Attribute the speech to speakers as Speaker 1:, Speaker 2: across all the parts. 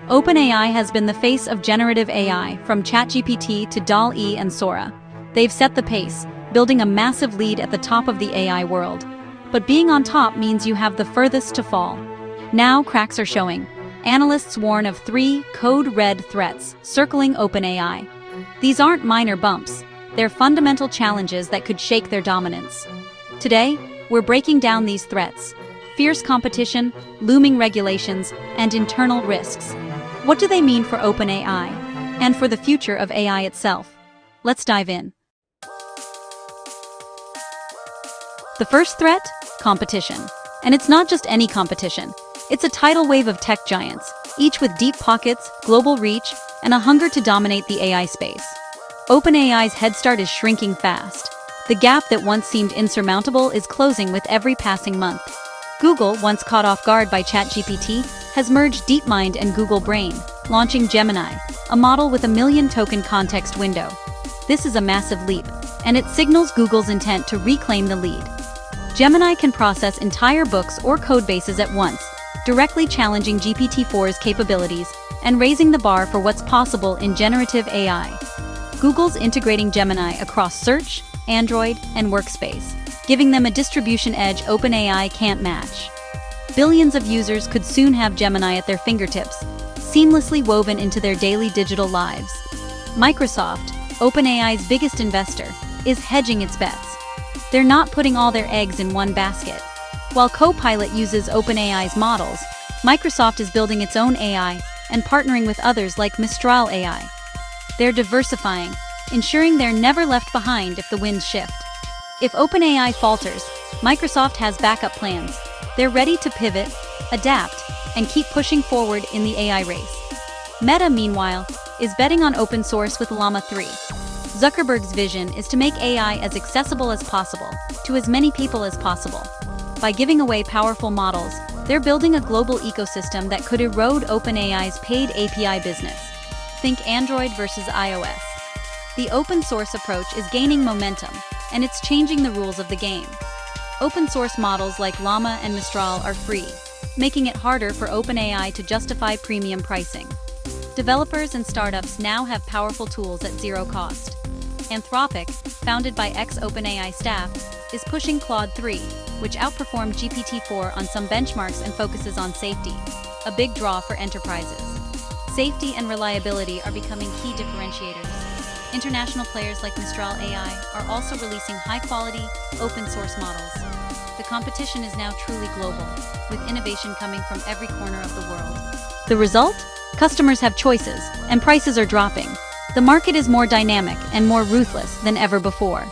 Speaker 1: OpenAI has been the face of generative AI, from ChatGPT to DALL-E and Sora. They've set the pace, building a massive lead at the top of the AI world. But being on top means you have the furthest to fall. Now cracks are showing. Analysts warn of 3 code-red threats circling OpenAI. These aren't minor bumps. They're fundamental challenges that could shake their dominance. Today, we're breaking down these threats: fierce competition, looming regulations, and internal risks. What do they mean for OpenAI and for the future of AI itself? Let's dive in. The first threat? Competition. And it's not just any competition. It's a tidal wave of tech giants, each with deep pockets, global reach, and a hunger to dominate the AI space. OpenAI's head start is shrinking fast. The gap that once seemed insurmountable is closing with every passing month. Google, once caught off guard by ChatGPT, has merged DeepMind and Google Brain, launching Gemini, a model with a 1 million token context window. This is a massive leap, and it signals Google's intent to reclaim the lead. Gemini can process entire books or codebases at once, directly challenging GPT-4's capabilities and raising the bar for what's possible in generative AI. Google's integrating Gemini across Search, Android, and Workspace, giving them a distribution edge OpenAI can't match. Billions of users could soon have Gemini at their fingertips, seamlessly woven into their daily digital lives. Microsoft, OpenAI's biggest investor, is hedging its bets. They're not putting all their eggs in one basket. While Copilot uses OpenAI's models, Microsoft is building its own AI and partnering with others like Mistral AI. They're diversifying, ensuring they're never left behind if the winds shift. If OpenAI falters, Microsoft has backup plans. They're ready to pivot, adapt, and keep pushing forward in the AI race. Meta, meanwhile, is betting on open source with Llama 3. Zuckerberg's vision is to make AI as accessible as possible, to as many people as possible. By giving away powerful models, they're building a global ecosystem that could erode OpenAI's paid API business. Think Android versus iOS. The open source approach is gaining momentum, and it's changing the rules of the game. Open source models like Llama and Mistral are free, making it harder for OpenAI to justify premium pricing. Developers and startups now have powerful tools at zero cost. Anthropic, founded by ex-OpenAI staff, is pushing Claude 3, which outperformed GPT-4 on some benchmarks and focuses on safety, a big draw for enterprises. Safety and reliability are becoming key differentiators. International players like Mistral AI are also releasing high-quality, open-source models. The competition is now truly global, with innovation coming from every corner of the world. The result? Customers have choices, and prices are dropping. The market is more dynamic and more ruthless than ever before.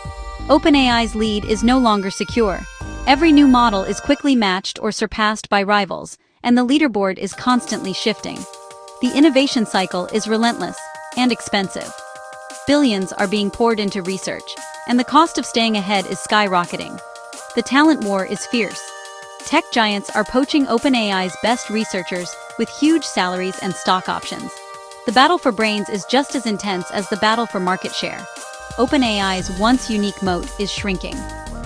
Speaker 1: OpenAI's lead is no longer secure. Every new model is quickly matched or surpassed by rivals, and the leaderboard is constantly shifting. The innovation cycle is relentless and expensive. Billions are being poured into research, and the cost of staying ahead is skyrocketing. The talent war is fierce. Tech giants are poaching OpenAI's best researchers with huge salaries and stock options. The battle for brains is just as intense as the battle for market share. OpenAI's once unique moat is shrinking.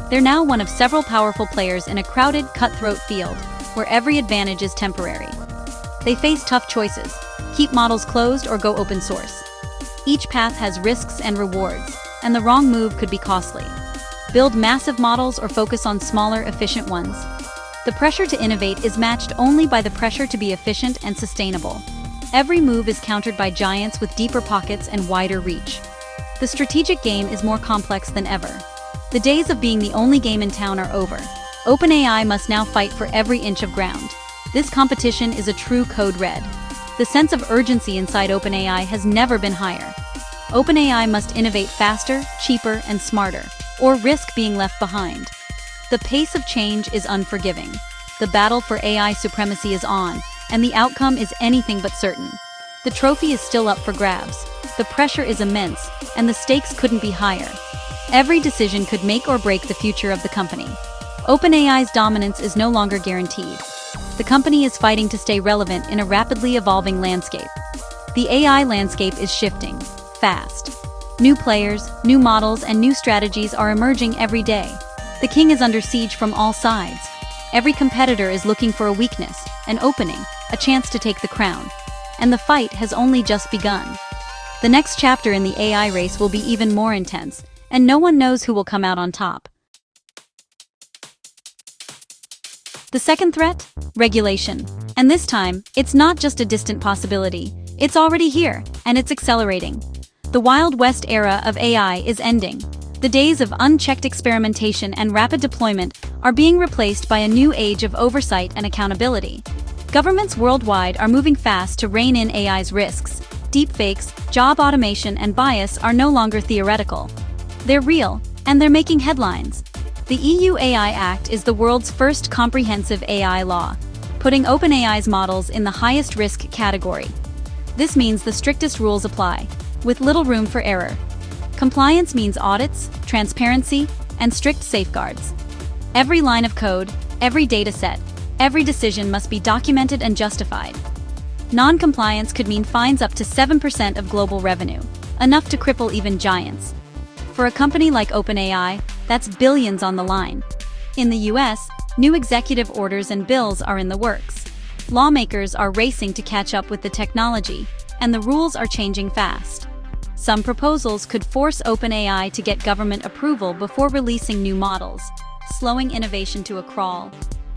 Speaker 1: They're now one of several powerful players in a crowded, cutthroat field, where every advantage is temporary. They face tough choices: keep models closed or go open source. Each path has risks and rewards, and the wrong move could be costly. Build massive models or focus on smaller, efficient ones. The pressure to innovate is matched only by the pressure to be efficient and sustainable. Every move is countered by giants with deeper pockets and wider reach. The strategic game is more complex than ever. The days of being the only game in town are over. OpenAI must now fight for every inch of ground. This competition is a true code red. The sense of urgency inside OpenAI has never been higher. OpenAI must innovate faster, cheaper, and smarter, or risk being left behind. The pace of change is unforgiving. The battle for AI supremacy is on, and the outcome is anything but certain. The trophy is still up for grabs. The pressure is immense, and the stakes couldn't be higher. Every decision could make or break the future of the company. OpenAI's dominance is no longer guaranteed. The company is fighting to stay relevant in a rapidly evolving landscape. The AI landscape is shifting, fast. New players, new models, and new strategies are emerging every day. The king is under siege from all sides. Every competitor is looking for a weakness, an opening, a chance to take the crown. and the fight has only just begun. The next chapter in the AI race will be even more intense, and no one knows who will come out on top. The second threat? Regulation. And this time, it's not just a distant possibility. It's already here, and it's accelerating. The Wild West era of AI is ending. The days of unchecked experimentation and rapid deployment are being replaced by a new age of oversight and accountability. Governments worldwide are moving fast to rein in AI's risks. Deepfakes, job automation, and bias are no longer theoretical. They're real, and they're making headlines. The EU AI Act is the world's first comprehensive AI law, putting OpenAI's models in the highest risk category. This means the strictest rules apply, with little room for error. Compliance means audits, transparency, and strict safeguards. Every line of code, every dataset, every decision must be documented and justified. Non-compliance could mean fines up to 7% of global revenue, enough to cripple even giants. For a company like OpenAI, that's billions on the line. In the US, new executive orders and bills are in the works. Lawmakers are racing to catch up with the technology, and the rules are changing fast. Some proposals could force OpenAI to get government approval before releasing new models, slowing innovation to a crawl.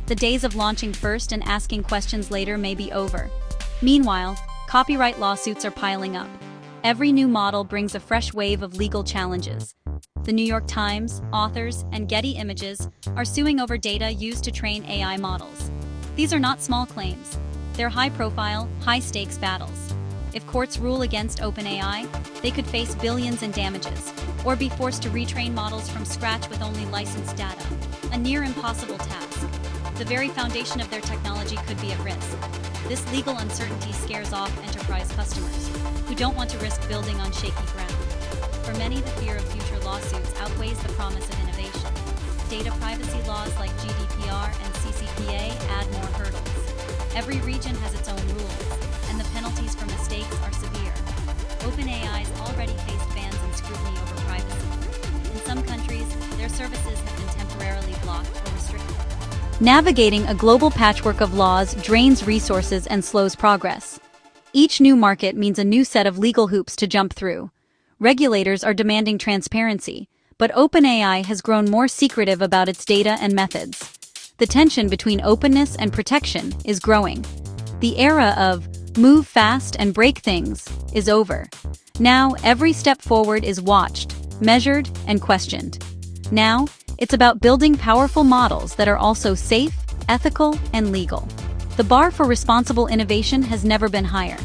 Speaker 1: The days of launching first and asking questions later may be over. Meanwhile, copyright lawsuits are piling up. Every new model brings a fresh wave of legal challenges. The New York Times, authors, and Getty Images are suing over data used to train AI models. These are not small claims. They're high-profile, high-stakes battles. If courts rule against OpenAI, they could face billions in damages, or be forced to retrain models from scratch with only licensed data, a near-impossible task. The very foundation of their technology could be at risk. This legal uncertainty scares off enterprise customers, who don't want to risk building on shaky ground. For many, the fear of future lawsuits outweighs the promise of innovation. Data privacy laws like GDPR and CCPA add more hurdles. Every region has its own rules, and the penalties for mistakes are severe. OpenAI's already faced bans and scrutiny over privacy. In some countries, their services have been temporarily blocked or restricted. Navigating a global patchwork of laws drains resources and slows progress. Each new market means a new set of legal hoops to jump through. Regulators are demanding transparency, but OpenAI has grown more secretive about its data and methods. The tension between openness and protection is growing. The era of move fast and break things is over. Now, every step forward is watched, measured, and questioned. Now, it's about building powerful models that are also safe, ethical, and legal. The bar for responsible innovation has never been higher.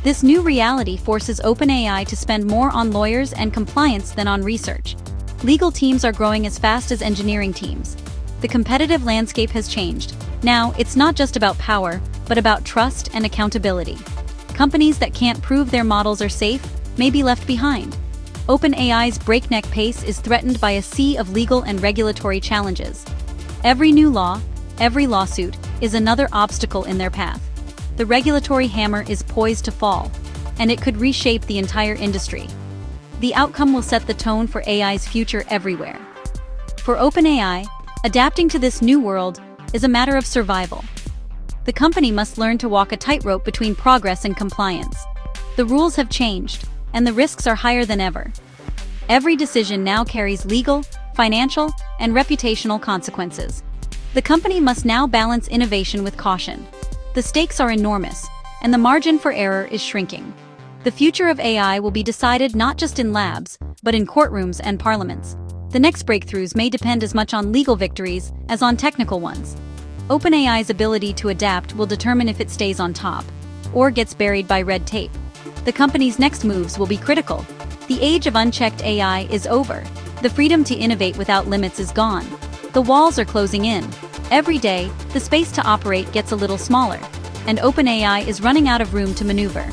Speaker 1: This new reality forces OpenAI to spend more on lawyers and compliance than on research. Legal teams are growing as fast as engineering teams. The competitive landscape has changed. Now, it's not just about power, but about trust and accountability. Companies that can't prove their models are safe may be left behind. OpenAI's breakneck pace is threatened by a sea of legal and regulatory challenges. Every new law, every lawsuit, is another obstacle in their path. The regulatory hammer is poised to fall, and it could reshape the entire industry. The outcome will set the tone for AI's future everywhere. For OpenAI, adapting to this new world is a matter of survival. The company must learn to walk a tightrope between progress and compliance. The rules have changed, and the risks are higher than ever. Every decision now carries legal, financial, and reputational consequences. The company must now balance innovation with caution. The stakes are enormous, and the margin for error is shrinking. The future of AI will be decided not just in labs, but in courtrooms and parliaments. The next breakthroughs may depend as much on legal victories as on technical ones. OpenAI's ability to adapt will determine if it stays on top, or gets buried by red tape. The company's next moves will be critical. The age of unchecked AI is over. The freedom to innovate without limits is gone. The walls are closing in. Every day, the space to operate gets a little smaller, and OpenAI is running out of room to maneuver.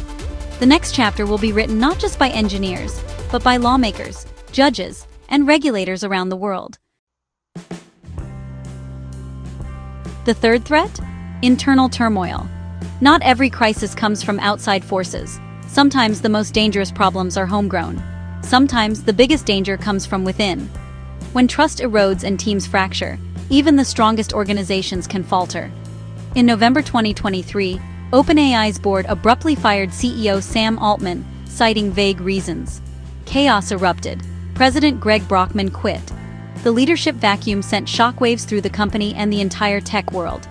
Speaker 1: The next chapter will be written not just by engineers, but by lawmakers, judges, and regulators around the world. The third threat? Internal turmoil. Not every crisis comes from outside forces. Sometimes the most dangerous problems are homegrown. Sometimes the biggest danger comes from within. When trust erodes and teams fracture, even the strongest organizations can falter. In November 2023, OpenAI's board abruptly fired CEO Sam Altman, citing vague reasons. Chaos erupted. President Greg Brockman quit. The leadership vacuum sent shockwaves through the company and the entire tech world.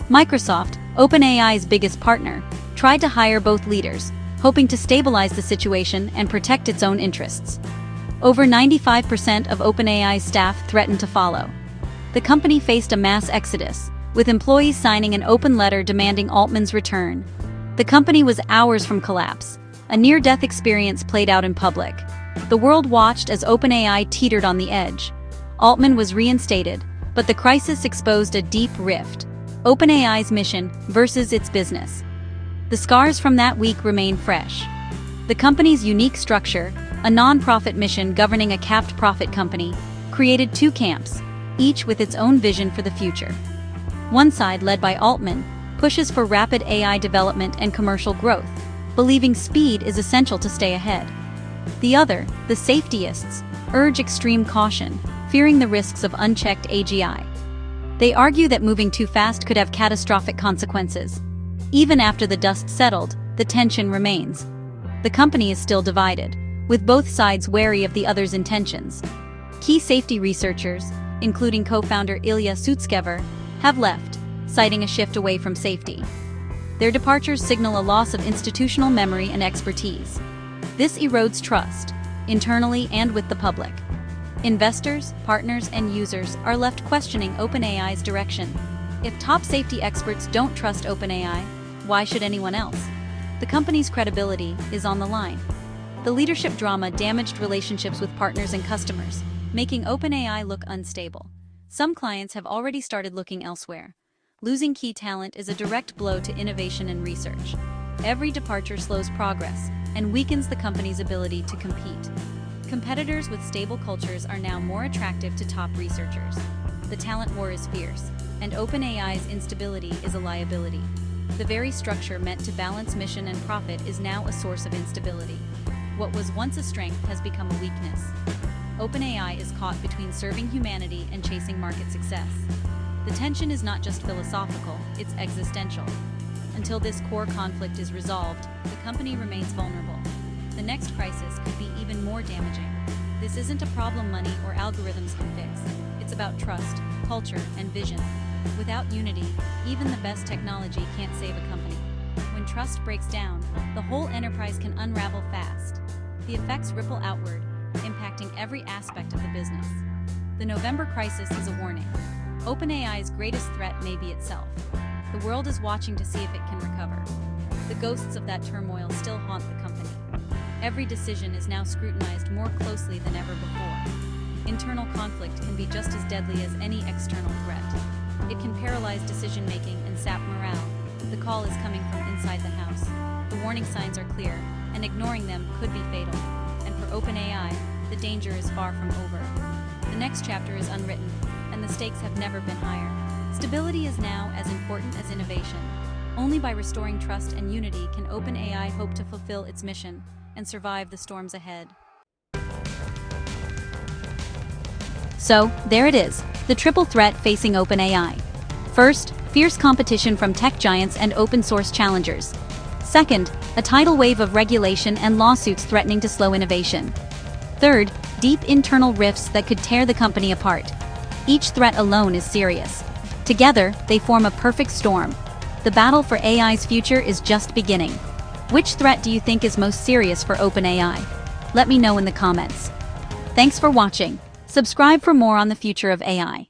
Speaker 1: Microsoft, OpenAI's biggest partner, tried to hire both leaders, hoping to stabilize the situation and protect its own interests. Over 95% of OpenAI's staff threatened to follow. The company faced a mass exodus, with employees signing an open letter demanding Altman's return. The company was hours from collapse. A near-death experience played out in public. The world watched as OpenAI teetered on the edge. Altman was reinstated, but the crisis exposed a deep rift: OpenAI's mission versus its business. The scars from that week remain fresh. The company's unique structure, a non-profit mission governing a capped profit company, created two camps, each with its own vision for the future. One side, led by Altman, pushes for rapid AI development and commercial growth, believing speed is essential to stay ahead. The other, the safetyists, urge extreme caution, fearing the risks of unchecked AGI. They argue that moving too fast could have catastrophic consequences. Even after the dust settled, the tension remains. The company is still divided, with both sides wary of the other's intentions. Key safety researchers, including co-founder Ilya Sutskever, have left, citing a shift away from safety. Their departures signal a loss of institutional memory and expertise. This erodes trust, internally and with the public. Investors, partners, and users are left questioning OpenAI's direction. If top safety experts don't trust OpenAI, why should anyone else? The company's credibility is on the line. The leadership drama damaged relationships with partners and customers, making OpenAI look unstable. Some clients have already started looking elsewhere. Losing key talent is a direct blow to innovation and research. Every departure slows progress and weakens the company's ability to compete. Competitors with stable cultures are now more attractive to top researchers. The talent war is fierce, and OpenAI's instability is a liability. The very structure meant to balance mission and profit is now a source of instability. What was once a strength has become a weakness. OpenAI is caught between serving humanity and chasing market success. The tension is not just philosophical, it's existential. Until this core conflict is resolved, the company remains vulnerable. The next crisis could be even more damaging. This isn't a problem money or algorithms can fix. It's about trust, culture, and vision. Without unity, even the best technology can't save a company. When trust breaks down, the whole enterprise can unravel fast. The effects ripple outward, impacting every aspect of the business. The November crisis is a warning. OpenAI's greatest threat may be itself. The world is watching to see if it can recover. The ghosts of that turmoil still haunt the company. Every decision is now scrutinized more closely than ever before. Internal conflict can be just as deadly as any external threat. It can paralyze decision-making and sap morale. The call is coming from inside the house. The warning signs are clear, and ignoring them could be fatal. And for OpenAI, the danger is far from over. The next chapter is unwritten, and the stakes have never been higher. Stability is now as important as innovation. Only by restoring trust and unity can OpenAI hope to fulfill its mission and survive the storms ahead. So, there it is, the triple threat facing OpenAI. First, fierce competition from tech giants and open-source challengers. Second, a tidal wave of regulation and lawsuits threatening to slow innovation. Third, deep internal rifts that could tear the company apart. Each threat alone is serious. Together, they form a perfect storm. The battle for AI's future is just beginning. Which threat do you think is most serious for OpenAI? Let me know in the comments. Thanks for watching. Subscribe for more on the future of AI.